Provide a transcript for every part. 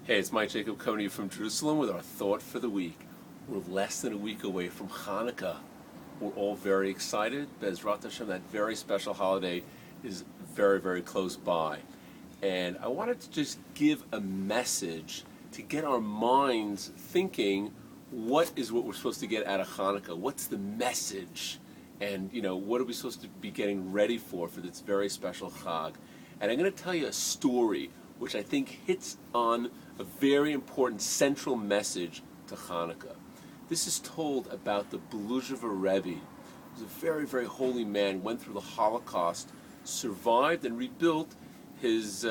Hey, it's Mike Jacob coming to you from Jerusalem with our thought for the week. We're less than a week away from Hanukkah. We're all very excited. Bezrat Hashem, that very special holiday is very, very close by. And I wanted to just give a message to get our minds thinking, what we're supposed to get out of Hanukkah? What's the message? And, what are we supposed to be getting ready for this very special Chag? And I'm going to tell you a story which I think hits on a very important central message to Hanukkah. This is told about the Beluzhever Rabbi. He was a very, very holy man, went through the Holocaust, survived and rebuilt his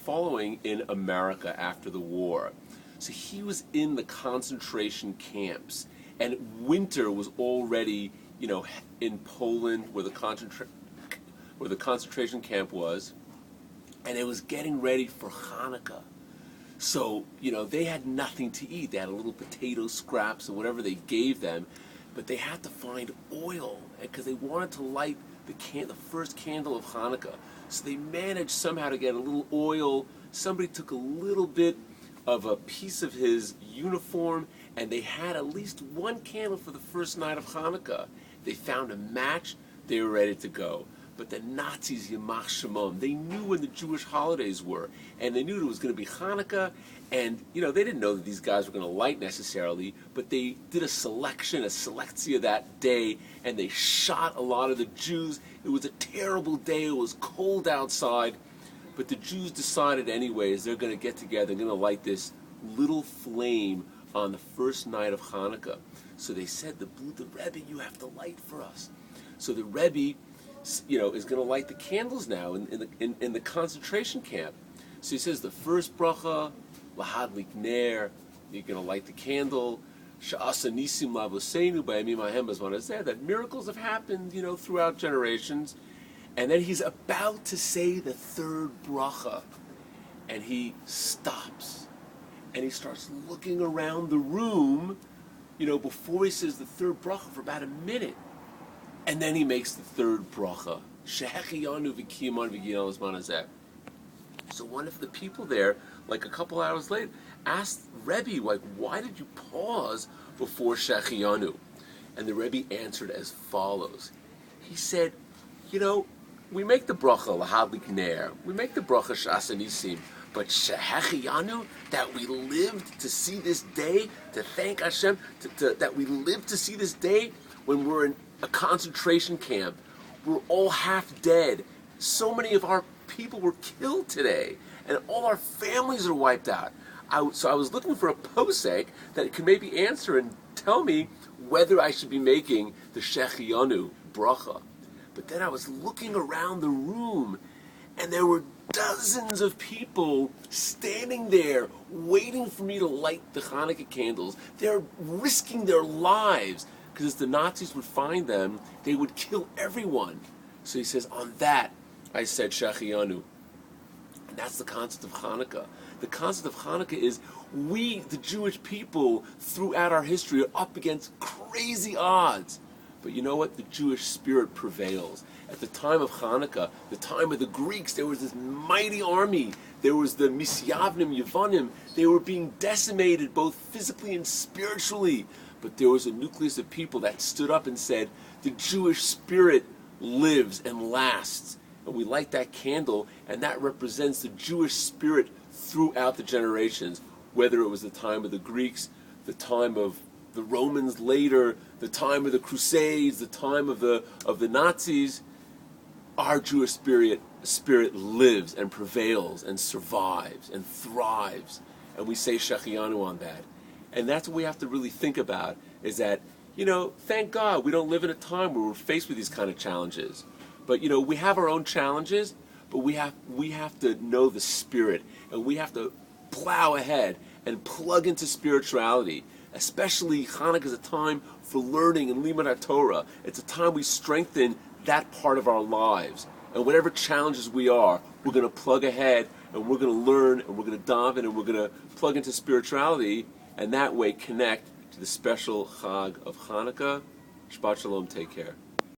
following in America after the war. So he was in the concentration camps, and winter was already, in Poland where the concentration camp was, and it was getting ready for Hanukkah. So, they had nothing to eat. They had a little potato scraps and whatever they gave them, but they had to find oil because they wanted to light the first candle of Hanukkah. So they managed somehow to get a little oil. Somebody took a little bit of a piece of his uniform, and they had at least one candle for the first night of Hanukkah. They found a match. They were ready to go. But the Nazis, Yamach Shemam, they knew when the Jewish holidays were, and they knew it was going to be Hanukkah, and, they didn't know that these guys were going to light necessarily, but they did a selectia that day, and they shot a lot of the Jews. It was a terrible day. It was cold outside, but the Jews decided anyways they're going to get together, they're going to light this little flame on the first night of Hanukkah. So they said, the Rebbe, you have to light for us. So the Rebbe is going to light the candles now in the concentration camp. So he says the first bracha, lahadlik ner, you're going to light the candle. Sha'asa nisim lavosenu b'yamim hahem b'zman hazeh, that miracles have happened, throughout generations. And then he's about to say the third bracha, and he stops, and he starts looking around the room, before he says the third bracha for about a minute. And then he makes the third bracha. Shehechiyanu v'kiyamanu v'giyanu l'zman hazeh. So one of the people there, like a couple hours later, asked Rebbe, why did you pause before Shehechiyanu? And the Rebbe answered as follows. He said, we make the bracha lahadlik ner, we make the bracha sh'asa nisim, but Shehechiyanu, that we lived to see this day, to thank Hashem, that we lived to see this day when we're in a concentration camp. We're all half dead. So many of our people were killed today, and all our families are wiped out. So I was looking for a posek that could maybe answer and tell me whether I should be making the Shehechiyanu bracha. But then I was looking around the room, and there were dozens of people standing there waiting for me to light the Hanukkah candles. They're risking their lives, because the Nazis would find them, they would kill everyone. So he says, on that, I said Shehechiyanu. And that's the concept of Hanukkah. The concept of Hanukkah is we, the Jewish people, throughout our history, are up against crazy odds. But you know what? The Jewish spirit prevails. At the time of Hanukkah, the time of the Greeks, there was this mighty army. There was the Misyavnim, Yevanim. They were being decimated both physically and spiritually. But there was a nucleus of people that stood up and said, the Jewish spirit lives and lasts. And we light that candle, and that represents the Jewish spirit throughout the generations, whether it was the time of the Greeks, the time of the Romans later, the time of the Crusades, the time of the Nazis. Our Jewish spirit lives and prevails and survives and thrives. And we say Shehechiyanu on that. And that's what we have to really think about, is that, thank God we don't live in a time where we're faced with these kind of challenges. But, we have our own challenges, but we have to know the spirit, and we have to plow ahead and plug into spirituality. Especially Hanukkah is a time for learning and limud Torah. It's a time we strengthen that part of our lives. And whatever challenges we are, we're going to plug ahead, and we're going to learn, and we're going to daven, and we're going to plug into spirituality, and that way connect to the special Chag of Hanukkah. Shabbat Shalom, take care.